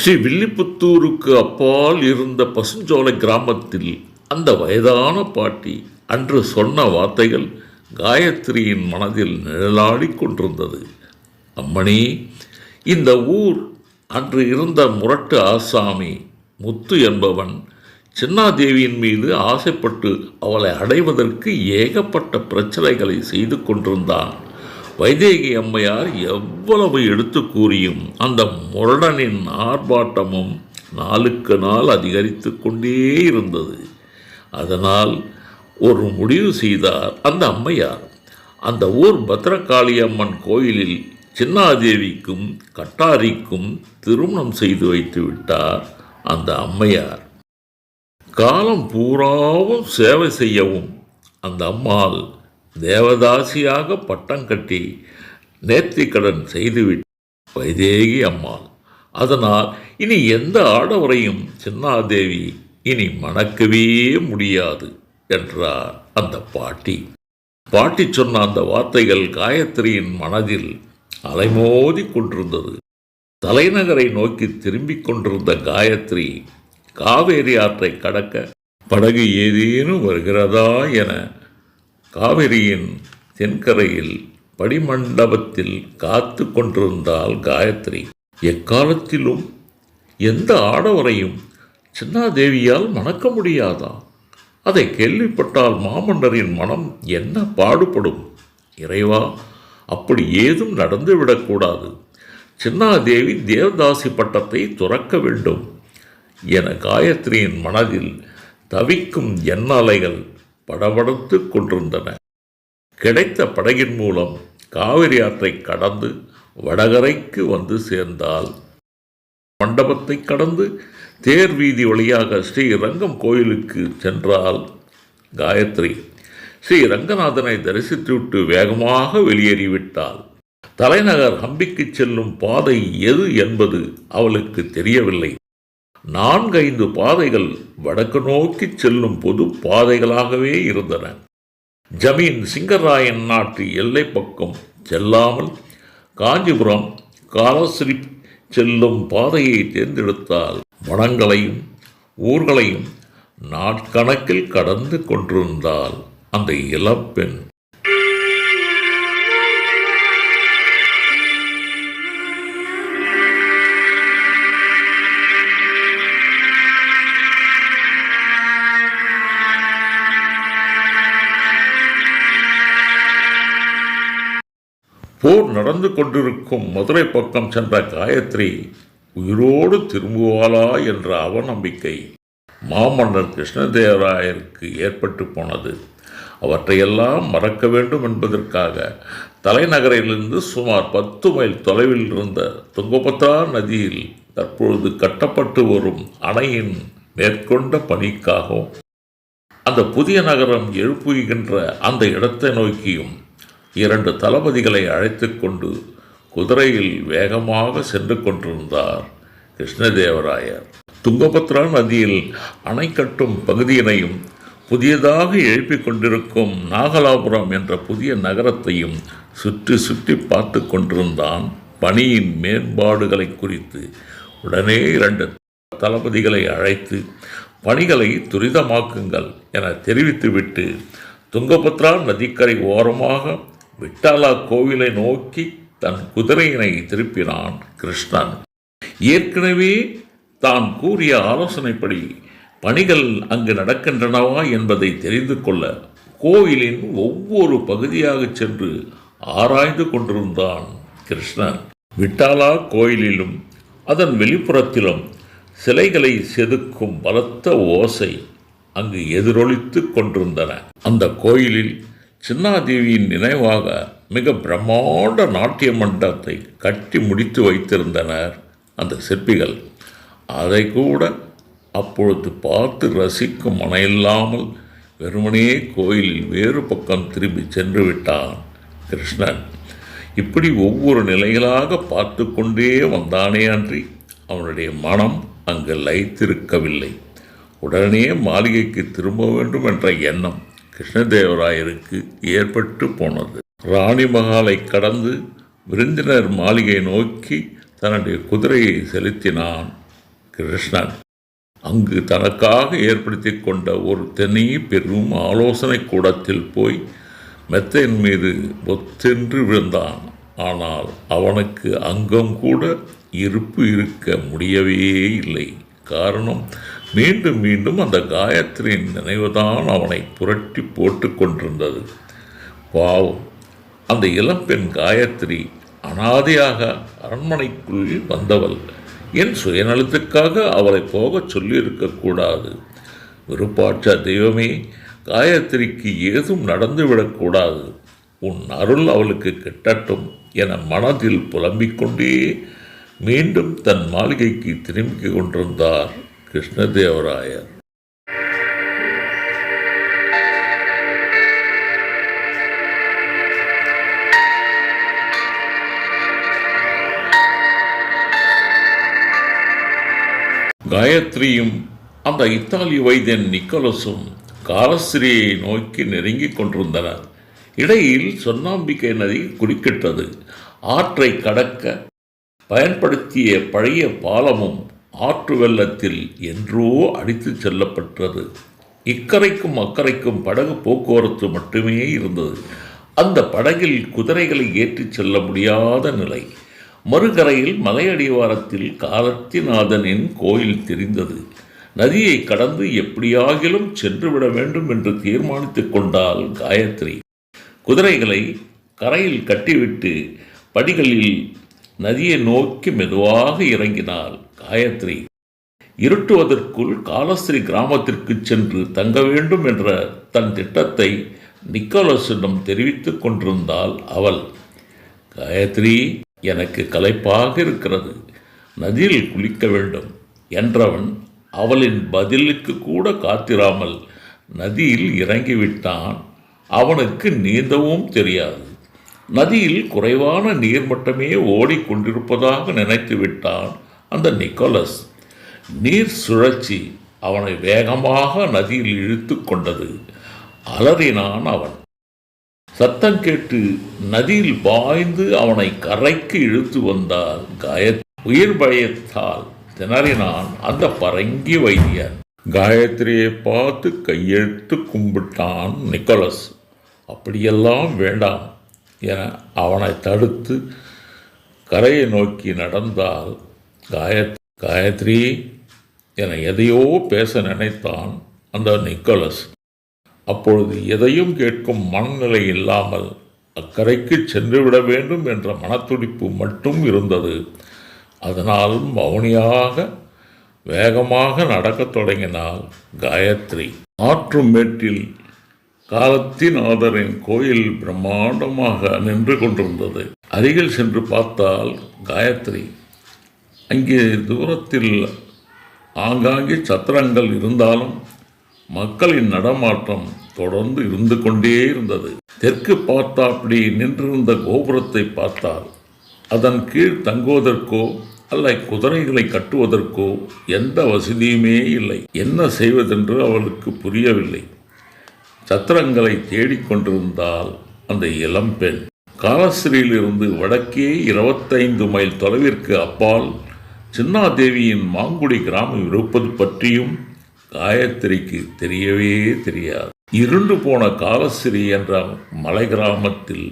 ஸ்ரீவில்லிபுத்தூருக்கு அப்பால் இருந்த பசுஞ்சோலை கிராமத்தில் அந்த வயதான பாட்டி அன்று சொன்ன வார்த்தைகள் காயத்ரியின் மனதில் நிழலாடிக் கொண்டிருந்தது. அம்மணி, இந்த ஊர் அன்று இருந்த முரட்டு ஆசாமி முத்து என்பவன் சின்னாதேவியின் மீது ஆசைப்பட்டு அவளை அடைவதற்கு ஏகப்பட்ட பிரச்சனைகளை செய்து கொண்டிருந்தான். வைதேகி அம்மையார் எவ்வளவு எடுத்து கூறியும் அந்த முரடனின் ஆர்ப்பாட்டமும் நாளுக்கு நாள் அதிகரித்து கொண்டே இருந்தது. அதனால் ஒரு முடிவு செய்தார் அந்த அம்மையார். அந்த ஊர் பத்ரகாளி அம்மன் கோயிலில் சின்னாதேவிக்கும் கட்டாரிக்கும் திருமணம் செய்து வைத்து விட்டார் அந்த அம்மையார். காலம் பூராவும் சேவை செய்யவும் அந்த அம்மாள் தேவதாசியாக பட்டம் கட்டி நேர்த்திக்கடன் செய்துவிட்டு வைதேகி அம்மாள். அதனால் இனி எந்த ஆடவரையும் சின்னாதேவி இனி மணக்கவே முடியாது என்றார் அந்த பாட்டி. பாட்டி சொன்ன அந்த வார்த்தைகள் காயத்ரியின் மனதில் அலைமோதி கொண்டிருந்தது. தலைநகரை நோக்கி திரும்பிக் கொண்டிருந்த காயத்ரி காவேரி ஆற்றை கடக்க படகு ஏதேனும் வருகிறதா என காவிரியின் தென்கரையில் படிமண்டபத்தில் காத்து கொண்டிருந்தாள் காயத்ரி. எக்காலத்திலும் எந்த ஆடவரையும் சின்னாதேவியால் மணக்க முடியாதா? அதை கேள்விப்பட்டால் மாமன்னரின் மனம் என்ன பாடுபடும்? இறைவா, அப்படி ஏதும் நடந்துவிடக்கூடாது. சின்னாதேவி தேவதாசி பட்டத்தை துறக்க வேண்டும் என காயத்ரியின் மனதில் தவிக்கும் எண்ணலைகள் படபடுத்து கொண்டிருந்தன. கிடைத்த படகின் மூலம் காவிரி ஆற்றை கடந்து வடகரைக்கு வந்து சேர்ந்தால் மண்டபத்தை கடந்து தேர் வீதி வழியாக ஸ்ரீரங்கம் கோயிலுக்கு சென்றால் காயத்ரி ஸ்ரீ ரங்கநாதனை தரிசித்துவிட்டு வேகமாக வெளியேறிவிட்டாள். தலைநகர் ஹம்பிக்கு செல்லும் பாதை எது என்பது அவளுக்கு தெரியவில்லை. 4-5 பாதைகள் வடக்கு நோக்கி செல்லும் பொது பாதைகளாகவே இருந்தன. ஜமீன் சிங்கராயன் நாட்டு எல்லை பக்கம் செல்லாமல் காஞ்சிபுரம் காலஸ்ரீ செல்லும் பாதையை தேர்ந்தெடுத்தால் வனங்களையும் ஊர்களையும் நாட்கணக்கில் கடந்து கொண்டிருந்தால் அந்த இளப்பெண் போர் நடந்து கொண்டிருக்கும் மதுரை பக்கம் சென்ற காயத்ரி உயிரோடு திரும்புவாளா என்ற அவநம்பிக்கை மாமன்னர் கிருஷ்ணதேவராயருக்கு ஏற்பட்டு போனது. அவற்றையெல்லாம் மறக்க வேண்டும் என்பதற்காக தலைநகரிலிருந்து சுமார் 10 மைல் தொலைவில் இருந்த துங்கபத்ரா நதியில் தற்பொழுது கட்டப்பட்டு வரும் அணையின் மேற்கொண்ட பணிக்காகவும் அந்த புதிய நகரம் எழுப்புகின்ற அந்த இடத்தை நோக்கியும் 2 தளபதிகளை அழைத்து கொண்டு குதிரையில் வேகமாக சென்று கொண்டிருந்தார் கிருஷ்ணதேவராயர். துங்கபத்ரா நதியில் அணை கட்டும் பகுதியினையும் புதியதாக எழுப்பிக் கொண்டிருக்கும் நாகலாபுரம் என்ற புதிய நகரத்தையும் சுற்றி சுற்றி பார்த்து கொண்டிருந்தான். பணியின் மேம்பாடுகளை குறித்து உடனே 2 தளபதிகளை அழைத்து பணிகளை துரிதமாக்குங்கள் என தெரிவித்துவிட்டு துங்கபத்ரா நதிக்கரை ஓரமாக விட்டாலா கோவிலை நோக்கி தன் குதிரையினை திருப்பினான் கிருஷ்ணன். ஏற்கனவே தான் கூறிய ஆலோசனைப்படி பணிகள் அங்கு நடக்கின்றனவா என்பதை தெரிந்து கொள்ள கோயிலின் ஒவ்வொரு பகுதியாக சென்று ஆராய்ந்து கொண்டிருந்தான் கிருஷ்ணன். விட்டாலா கோயிலிலும் அதன் வெளிப்புறத்திலும் சிலைகளை செதுக்கும் பலத்த ஓசை அங்கு எதிரொலித்து கொண்டிருந்தன. அந்த கோயிலில் சின்னாதேவியின் நினைவாக மிக பிரம்மாண்ட நாட்டிய மண்டபத்தை கட்டி முடித்து வைத்திருந்தனர் அந்த சிற்பிகள். அதை கூட அப்பொழுது பார்த்து ரசிக்கும் மனையில்லாமல் வெறுமனே கோயிலில் வேறு பக்கம் திரும்பி சென்று விட்டான் கிருஷ்ணன். இப்படி ஒவ்வொரு நிலைகளாக பார்த்து கொண்டே வந்தானே அன்றி அவனுடைய மனம் அங்கு லயித்திருக்கவில்லை. உடனே மாளிகைக்கு திரும்ப வேண்டும் என்ற எண்ணம் கிருஷ்ணதேவராயருக்கு ஏற்பட்டு போனது. ராணி மகாலை கடந்து விருந்தினர் மாளிகை நோக்கி தன்னுடைய குதிரையை செலுத்தினான் கிருஷ்ணன் அங்கு தனக்காக ஏற்படுத்தி கொண்ட ஒரு தனி பெரும் ஆலோசனை கூடத்தில் போய் மெத்தையின் மீது ஒத்தென்று விழுந்தான். ஆனால் அவனுக்கு அங்கம் கூட இருப்பு இருக்க முடியவே இல்லை. காரணம், மீண்டும் மீண்டும் அந்த காயத்ரியின் நினைவுதான் அவனை புரட்டி போட்டு கொண்டிருந்தது. பாவம், அந்த இளம்பெண் காயத்ரி அனாதையாக அரண்மனைக்குள் வந்தவள். என் சுயநலத்துக்காக அவளை போகச் சொல்லியிருக்கக்கூடாது. விருப்பாற்ற தெய்வமே, காயத்ரிக்கு ஏதும் நடந்துவிடக்கூடாது. உன் அருள் அவளுக்கு கிட்டட்டும் என மனதில் புலம்பிக் கொண்டே மீண்டும் தன் மாளிகைக்கு திரும்பிக் கொண்டிருந்தார் கிருஷ்ணதேவராயர். காயத்ரியும் அந்த இத்தாலி வைத்தியன் நிக்கோலஸும் காலஸ்ரீயை நோக்கி நெருங்கிக் கொண்டிருந்தனர். இடையில் சொன்னாம்பிக்கை நதி குறுக்கிட்டது. ஆற்றை கடக்க பயன்படுத்திய பழைய பாலமும் ஆற்று வெள்ளத்தில் என்றோ அடித்து செல்லப்பட்டது. இக்கரைக்கும் அக்கரைக்கும் படகு போக்குவரத்து மட்டுமே இருந்தது. அந்த படகில் குதிரைகளை ஏற்றிச் செல்ல முடியாத நிலை. மறுகரையில் மலையடிவாரத்தில் காலத்திநாதனின் கோயில் தெரிந்தது. நதியை கடந்து எப்படியாகிலும் சென்றுவிட வேண்டும் என்று தீர்மானித்துக் கொண்டாள் காயத்ரி. குதிரைகளை கரையில் கட்டிவிட்டு படிகளில் நதியை நோக்கி மெதுவாக இறங்கினாள் காயத்ரி. இருட்டுவதற்குள் காலஸ்ரீ கிராமத்திற்கு சென்று தங்க வேண்டும் என்ற தன் திட்டத்தை நிக்கோலஸிடம் தெரிவித்துக் கொண்டிருந்தாள் அவள். காயத்ரி, எனக்கு களைப்பாக இருக்கிறது, நதியில் குளிக்க வேண்டும் என்றவன் அவளின் பதிலுக்கு கூட காத்திராமல் நதியில் இறங்கிவிட்டான். அவனுக்கு நீந்தவும் தெரியாது. நதியில் குறைவான நீர்மட்டமே ஓடிக்கொண்டிருப்பதாக நினைத்து விட்டான் அந்த நிக்கோலஸ். நீர் சுழற்சி அவனை வேகமாக நதியில் இழுத்து கொண்டது. அலறினான் அவன். சத்தம் கேட்டு நதியில் பாய்ந்து அவனை கரைக்கு இழுத்து வந்தால் உயிர் பயத்தால் திணறினான் அந்த பரங்கி வைத்தியன். காயத்ரியை பார்த்து கையெழுத்து கும்பிட்டான் நிக்கோலஸ். அப்படியெல்லாம் வேண்டாம் என அவனை தடுத்து கரையை நோக்கி நடந்தால் காயத்ரி என எதையோ பேச நினைத்தான் அந்த நிக்கோலஸ். அப்பொழுது எதையும் கேட்கும் மனநிலை இல்லாமல் அக்கரைக்கு சென்றுவிட வேண்டும் என்ற மனத்துடிப்பு மட்டும் இருந்தது. அதனால் மௌனியாக வேகமாக நடக்கத் தொடங்கினாள் காயத்ரி. ஆற்று மேட்டில் காலத்திநாதரின் கோயில் பிரம்மாண்டமாக நின்று கொண்டிருந்தது. அருகில் சென்று பார்த்தால் காயத்ரி. அங்கே தூரத்தில் ஆங்காங்கே சத்திரங்கள் இருந்தாலும் மக்களின் நடமாட்டம் தொடர்ந்து இருந்து கொண்டே இருந்தது. தெற்கு பார்த்தாப்படி நின்றிருந்த கோபுரத்தை பார்த்தால் அதன் கீழ் தங்குவதற்கோ அல்ல குதிரைகளை கட்டுவதற்கோ எந்த வசதியுமே இல்லை. என்ன செய்வதென்று அவளுக்கு புரியவில்லை. சத்திரங்களை தேடிக்கொண்டிருந்தால் அந்த இளம்பெண். காலஸ்ரீயிலிருந்து வடக்கே 25 மைல் தொலைவிற்கு அப்பால் சின்னாதேவியின் மாங்குடி கிராமம் இருப்பது பற்றியும் காயத்ரிக்கு தெரியவே தெரியாது. இருண்டு போன காலஸ்ரீ என்ற மலை கிராமத்தில்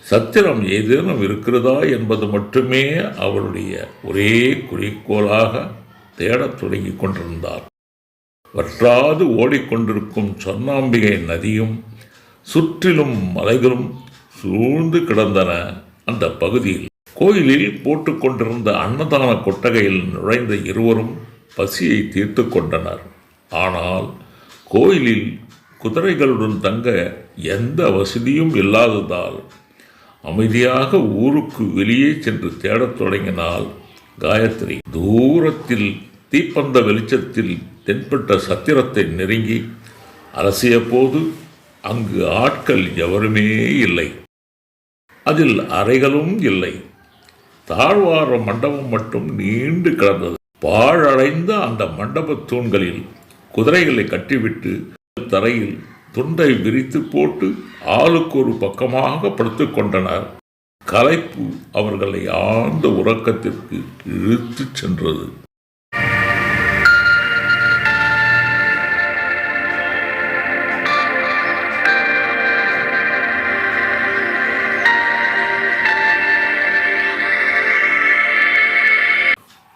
சத்திரம் ஏதேனும் இருக்கிறதா என்பது மட்டுமே அவளுடைய ஒரே குறிக்கோளாக தேடத் தொடங்கி கொண்டிருந்தார். வற்றாது ஓடிக்கொண்டிருக்கும் சொன்னாம்பிகை நதியும் சுற்றிலும் மலைகளும் சூழ்ந்து கிடந்தன. அந்த பகுதியில் கோயிலில் போட்டுக்கொண்டிருந்த அன்னதான கொட்டகையில் நுழைந்த இருவரும் பசியை தீர்த்து கொண்டனர். ஆனால் கோயிலில் குதிரைகளுடன் தங்க எந்த வசதியும் இல்லாததால் அமைதியாக ஊருக்கு வெளியே சென்று தேடத் தொடங்கினாள் காயத்ரி. தூரத்தில் தீப்பந்த வெளிச்சத்தில் தென்பட்ட சத்திரத்தை நெருங்கி அலசிய போது அங்கு ஆட்கள் எவருமே இல்லை. அதில் அறைகளும் இல்லை. தாழ்வார மண்டபம் மட்டும் நீண்டு கிடந்தது. பாழடைந்த அந்த மண்டப தூண்களில் குதிரைகளை கட்டிவிட்டு தரையில் துண்டை விரித்து போட்டு ஆளுக்கு ஒரு பக்கமாக படுத்து கொண்டனர். களைப்பு அவர்களை ஆழ்ந்த உறக்கத்திற்கு இழுத்து சென்றது.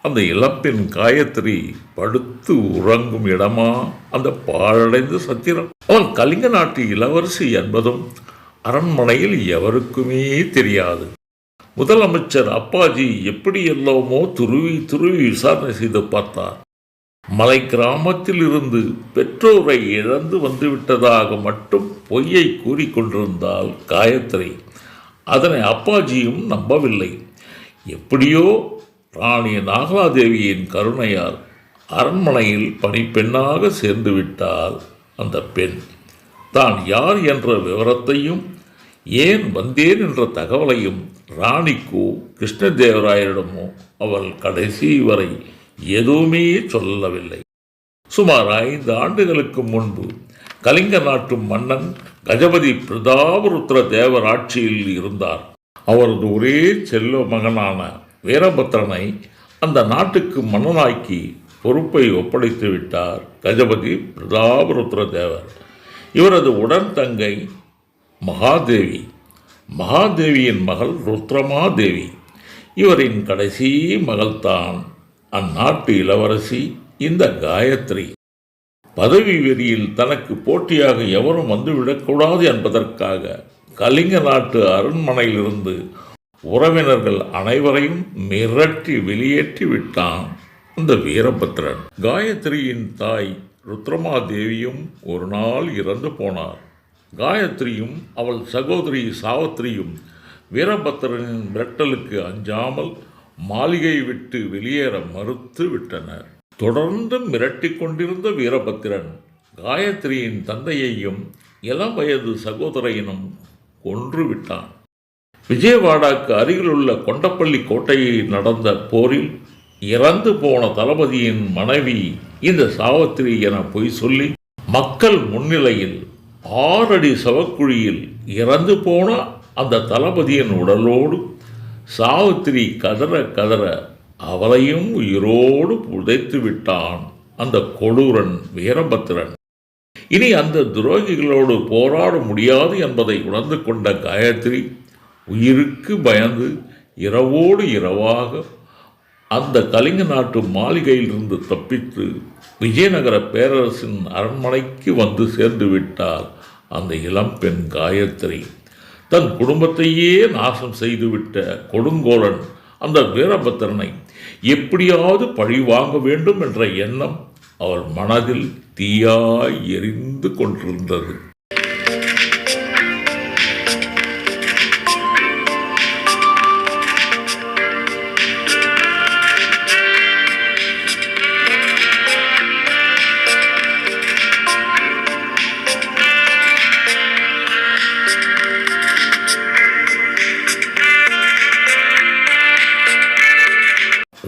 அந்த இளம்பெண் காயத்ரி படுத்து உறங்கும் இடமா அந்த பாழடைந்த சத்திரம்? அவள் கலிங்க நாட்டு இளவரசி என்பதும் அரண்மனையில் எவருக்குமே தெரியாது. முதலமைச்சர் அப்பாஜி எப்படி எல்லாமோ துருவி துருவி விசாரணை செய்து பார்த்தார். மலை கிராமத்தில் இருந்து பெற்றோரை இழந்து வந்துவிட்டதாக மட்டும் பொய்யை கூறிக்கொண்டிருந்தால் காயத்ரி. அதனை அப்பாஜியும் நம்பவில்லை. எப்படியோ ராணி நாகலாதேவியின் கருணையால் அரண்மனையில் பணிப்பெண்ணாக சேர்ந்து விட்டால் அந்த பெண். தான் யார் என்ற விவரத்தையும் ஏன் வந்தேன் என்ற தகவலையும் ராணிக்கோ கிருஷ்ணதேவராயரிடமோ அவள் கடைசி வரை எதுவுமே சொல்லவில்லை. சுமார் 5 ஆண்டுகளுக்கு முன்பு கலிங்க நாட்டு மன்னன் கஜபதி பிரதாபருத்ர தேவர் ஆட்சியில் இருந்தார். அவரது ஒரே செல்ல மகனான வீரபத்ரனை அந்த நாட்டுக்கு மன்னனாக்கி பொறுப்பை ஒப்படைத்து விட்டார் கஜபதி பிரதாபருத்ர தேவர். இவரது உடன் தங்கை மகாதேவி. மகாதேவியின் மகள் ருத்ரமாதேவி. இவரின் கடைசி மகள்தான் அந்நாட்டு இளவரசி இந்த காயத்ரி. பதவி வெறியில் தனக்கு போட்டியாக எவரும் வந்துவிடக்கூடாது என்பதற்காக கலிங்க நாட்டு அரண்மனையிலிருந்து உறவினர்கள் அனைவரையும் மிரட்டி வெளியேற்றி விட்டான் அந்த வீரபத்ரன். காயத்ரியின் தாய் ருத்ரமாதேவியும் ஒரு நாள் இறந்து போனார். காயத்ரியும் அவள் சகோதரி சாவத்திரியும் வீரபத்ரனின் மிரட்டலுக்கு அஞ்சாமல் மாளிகை விட்டு வெளியேற மறுத்து விட்டனர். தொடர்ந்து மிரட்டி கொண்டிருந்த வீரபத்திரன் காயத்ரியின் தந்தையையும் இளம் வயது சகோதரையினும் கொன்று விட்டான். விஜயவாடாக்கு அருகிலுள்ள கொண்டப்பள்ளி கோட்டையில் நடந்த போரில் இறந்து போன தளபதியின் மனைவி இந்த சாவத்திரி என பொய் சொல்லி மக்கள் முன்னிலையில் 6 அடி சவக்குழியில் இறந்து போன அந்த தளபதியின் உடலோடு சாவித்திரி கதற கதற அவளையும் உயிரோடு புதைத்து விட்டான் அந்த கொடூரன் வீரபத்திரன். இனி அந்த துரோகிகளோடு போராட முடியாது என்பதை உணர்ந்து கொண்ட காயத்ரி உயிருக்கு பயந்து இரவோடு இரவாக அந்த கலிங்க நாட்டு மாளிகையிலிருந்து தப்பித்து விஜயநகர பேரரசின் அரண்மனைக்கு வந்து சேர்ந்து விட்டார் அந்த இளம்பெண் காயத்ரி. தன் குடும்பத்தையே நாசம் செய்துவிட்ட கொடுங்கோலன் அந்த வீரபத்திரனை எப்படியாவது பழி வாங்க வேண்டும் என்ற எண்ணம் அவள் மனதில் தீயாய் எரிந்து கொண்டிருந்தது.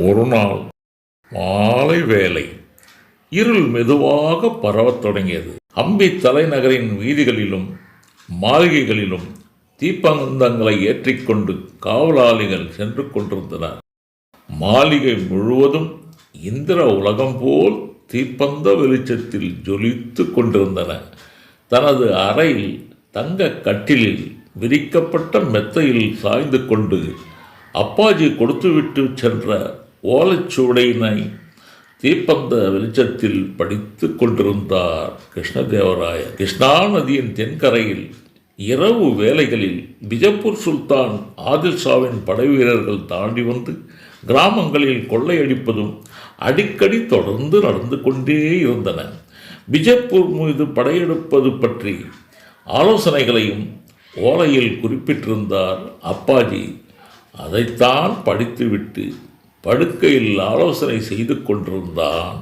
ஒரு நாள் மாலை வேளை இருள் மெதுவாக பரவத் தொடங்கியது. அம்பி தலைநகரின் வீதிகளிலும் மாளிகைகளிலும் தீப்பந்தங்களை ஏற்றிக்கொண்டு காவலாளிகள் சென்று கொண்டிருந்தனர். மாளிகை முழுவதும் இந்திர உலகம் போல் தீப்பந்த வெளிச்சத்தில் ஜொலித்து கொண்டிருந்தன. தனது அறையில் தங்க கட்டிலில் விரிக்கப்பட்ட மெத்தையில் சாய்ந்து கொண்டு அப்பாஜி கொடுத்துவிட்டு சென்ற ஓலைச்சுவடையினை தீப்பந்த வெளிச்சத்தில் படித்து கொண்டிருந்தார் கிருஷ்ணதேவராயர். கிருஷ்ணா நதியின் தென்கரையில் இரவு வேளைகளில் பிஜப்பூர் சுல்தான் ஆதில் ஷாவின் படைவீரர்கள் தாண்டி வந்து கிராமங்களில் கொள்ளையடிப்பதும் அடிக்கடி தொடர்ந்து நடந்து கொண்டே இருந்தன. பிஜப்பூர் மீது படையெடுப்பது பற்றி ஆலோசனைகளையும் ஓலையில் குறிப்பிட்டிருந்தார் அப்பாஜி. அதைத்தான் படித்துவிட்டு படுக்கையில் ஆலோசனை செய்து கொண்டிருந்தான்.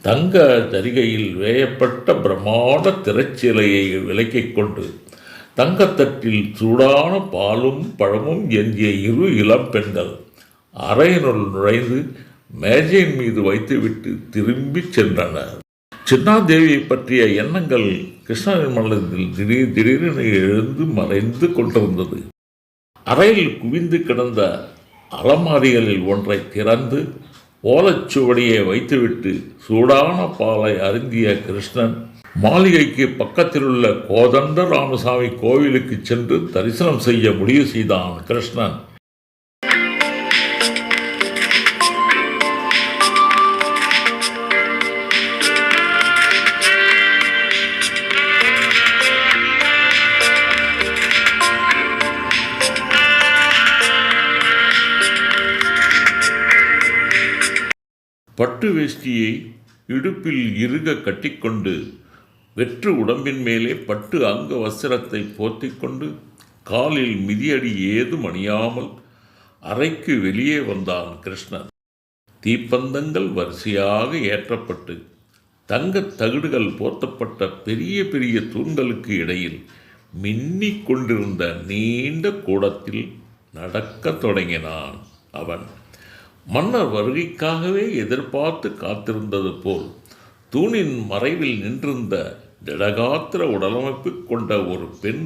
தங்க ஜரிகையில் வேயப்பட்ட பிரம்மாண்ட திரைச்சீலையை விலக்கிக் கொண்டு தங்கத்தட்டில் சூடான பாலும் பழமும் எஞ்சிய 2 இளம் பெண்கள் அறையினுள் நுழைந்து மேஜையின் மீது வைத்துவிட்டு திரும்பி சென்றனர். சின்னாதேவியை பற்றிய எண்ணங்கள் கிருஷ்ணனின் மனதில் திடீரென எழுந்து மறைந்து கொண்டிருந்தது. அறையில் குவிந்து கிடந்த அலமாரிகளில் ஒன்றை திறந்து ஓலைச்சுவடியை வைத்துவிட்டு சூடான பாலை அருந்திய கிருஷ்ணன் மாளிகைக்கு பக்கத்திலுள்ள கோதண்ட ராமசாமி கோவிலுக்கு சென்று தரிசனம் செய்ய முடிவு செய்தான். கிருஷ்ணன் பட்டு வேஷ்டியை இடுப்பில் இறுக கட்டிக்கொண்டு வெற்று உடம்பின் மேலே பட்டு அங்க வஸ்திரத்தை போர்த்திக்கொண்டு காலில் மிதியடி ஏதும் அணியாமல் அறைக்கு வெளியே வந்தான் கிருஷ்ணன். தீப்பந்தங்கள் வரிசையாக ஏற்றப்பட்டு தங்கத் தகடுகள் போர்த்தப்பட்ட பெரிய பெரிய தூண்களுக்கு இடையில் மின்னிக் கொண்டிருந்த நீண்ட கூடத்தில் நடக்கத் தொடங்கினான் அவன். மன்னர் வருகைக்காகவே எதிர்பார்த்து காத்திருந்தது போல் தூணின் மறைவில் நின்றிருந்த திடகாத்திர உடலமைப்பு கொண்ட ஒரு பெண்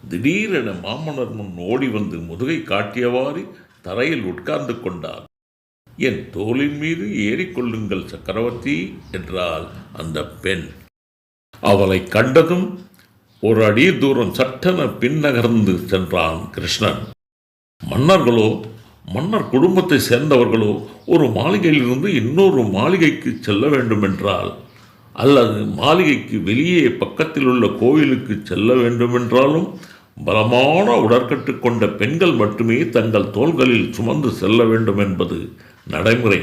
திடீரென மாமன்னர் முன் ஓடி வந்து முதுகை காட்டியவாறு தரையில் உட்கார்ந்து கொண்டார். என் தோளின் மீது ஏறிக்கொள்ளுங்கள் சக்கரவர்த்தி என்றாள் அந்த பெண். அவளை கண்டதும் ஒரு அடி தூரம் சட்டென பின்னகர்ந்து சென்றான் கிருஷ்ணன். மன்னர்களோ மன்னர் குடும்பத்தை சேர்ந்தவர்களோ ஒரு மாளிகையிலிருந்து இன்னொரு மாளிகைக்கு செல்ல வேண்டுமென்றால் அல்லது மாளிகைக்கு வெளியே பக்கத்தில் உள்ள கோவிலுக்கு செல்ல வேண்டுமென்றாலும் பலமான உடற்கட்டு கொண்ட பெண்கள் மட்டுமே தங்கள் தோள்களில் சுமந்து செல்ல வேண்டும் என்பது நடைமுறை.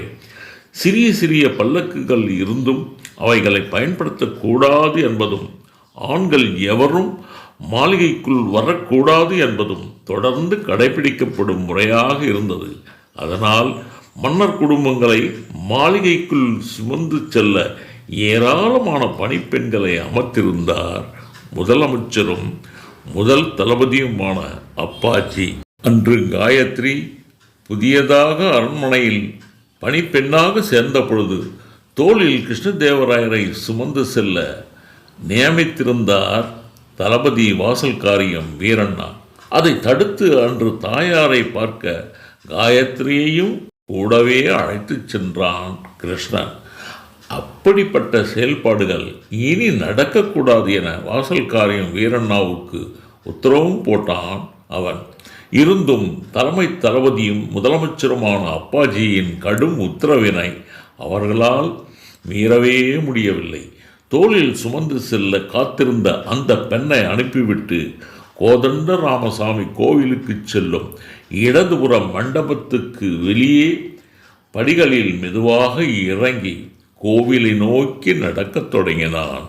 சிறிய சிறிய பல்லக்குகள் இருந்தும் அவைகளை பயன்படுத்தக்கூடாது என்பதும் ஆண்கள் எவரும் மாளிகைக்குள் வரக்கூடாது என்பதும் தொடர்ந்து கடைபிடிக்கப்படும் முறையாக இருந்தது. அதனால் மன்னர் குடும்பங்களை மாளிகைக்குள் சுமந்து செல்ல ஏராளமான பணிப்பெண்களை அமர்த்திருந்தார் முதலமைச்சரும் முதல் தளபதியுமான அப்பாச்சி. அன்று காயத்ரி புதியதாக அரண்மனையில் பணிப்பெண்ணாக சேர்ந்த பொழுது தோளில் கிருஷ்ணதேவராயரை சுமந்து செல்ல நியமித்திருந்தார் தளபதி வாசல் காரியம் வீரண்ணா. அதை தடுத்து அன்று தாயாரை பார்க்க காயத்ரியையும் கூடவே அழைத்து சென்றான் கிருஷ்ணன். அப்படிப்பட்ட செயல்பாடுகள் இனி நடக்கக்கூடாது என வாசல் காரியம் வீரண்ணாவுக்கு உத்தரவும் போட்டான் அவன். இருந்தும் தலைமை தளபதியும் முதலமைச்சருமான அப்பாஜியின் கடும் உத்தரவினை அவர்களால் மீறவே முடியவில்லை. தோளில் சுமந்து செல்ல காத்திருந்த அந்த பெண்ணை அனுப்பிவிட்டு கோதண்ட ராமசாமி கோவிலுக்கு செல்லும் இடதுபுற மண்டபத்துக்கு வெளியே படிகளில் மெதுவாக இறங்கி கோவிலை நோக்கி நடக்கத் தொடங்கினான்.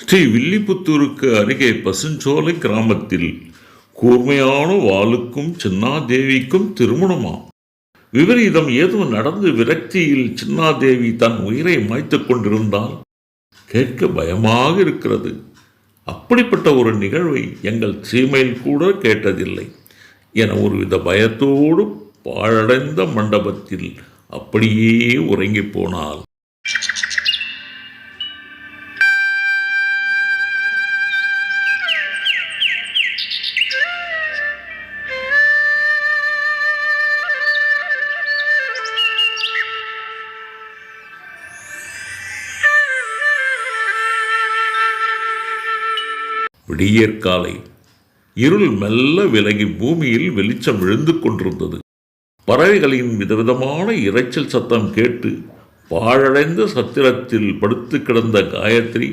ஸ்ரீ வில்லிபுத்தூருக்கு அருகே பசுஞ்சோலை கிராமத்தில் கூர்மையான வாளுக்கும் சின்னாதேவிக்கும் திருமணமாம். விபரீதம் ஏதும் நடந்து விரக்தியில் சின்னாதேவி தன் உயிரை மாய்த்து கொண்டிருந்தால் கேட்க பயமாக இருக்கிறது. அப்படிப்பட்ட ஒரு நிகழ்வை எங்கள் சீமையில் கூட கேட்டதில்லை என ஒருவித பயத்தோடு பாழடைந்த மண்டபத்தில் அப்படியே உறங்கி போனாள். விடியற்காலை இருள் மெல்ல விலகி பூமியில் வெளிச்சம் விழுந்து கொண்டிருந்தது. பறவைகளின் விதவிதமான இரைச்சல் சத்தம் கேட்டு பாழடைந்த சத்திரத்தில் படுத்து கிடந்த காயத்ரி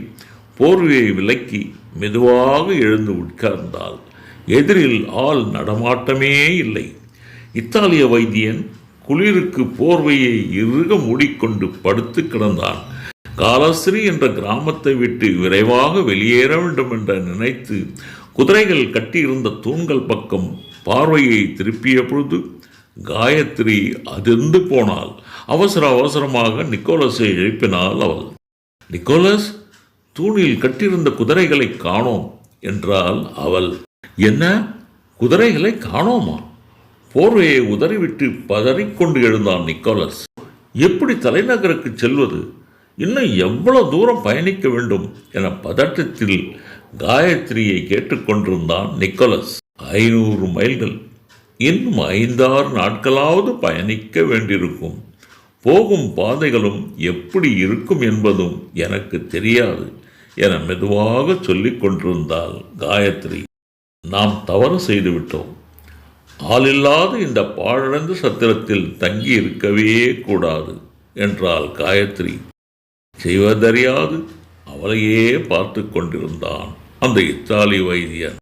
போர்வையை விலக்கி மெதுவாக எழுந்து உட்கார்ந்தாள். எதிரில் ஆள் நடமாட்டமே இல்லை. இத்தாலிய வைத்தியன் குளிருக்கு போர்வையை இறுக மூடிக்கொண்டு படுத்து கிடந்தான். காலஸ்ரீ என்ற கிராமத்தை விட்டு விரைவாக வெளியேற வேண்டும் என்று நினைத்து குதிரைகள் கட்டியிருந்த தூண்கள் பக்கம் பார்வையை திருப்பிய பொழுது காயத்ரி அதிர்ந்து போனாள். அவசர அவசரமாக நிக்கோலஸை எழுப்பினாள் அவள். நிக்கோலஸ், தூணில் கட்டியிருந்த குதிரைகளை காணோம் என்றாள் அவள். என்ன, குதிரைகளை காணோமா? போர்வையை உதறிவிட்டு பதறிக்கொண்டு எழுந்தான் நிக்கோலஸ். எப்படி தலைநகருக்கு செல்வது? இன்னும் எவ்வளவு தூரம் பயணிக்க வேண்டும் என பதட்டத்தில் காயத்ரியை கேட்டுக்கொண்டிருந்தான் நிக்கோலஸ். 500 மைல்கள். இன்னும் 5-6 நாட்களாவது பயணிக்க வேண்டியிருக்கும். போகும் பாதைகளும் எப்படி இருக்கும் என்பதும் எனக்கு தெரியாது என மெதுவாக சொல்லிக் கொண்டிருந்தாள் காயத்ரி. நாம் தவறு செய்துவிட்டோம். ஆளில்லாத இந்த பாழடைந்த சத்திரத்தில் தங்கி இருக்கவே கூடாது என்றாள் காயத்ரி. செய்வதறியாது அவளையே பார்த்து கொண்டிருந்தான் அந்த இத்தாலி வைத்தியன்.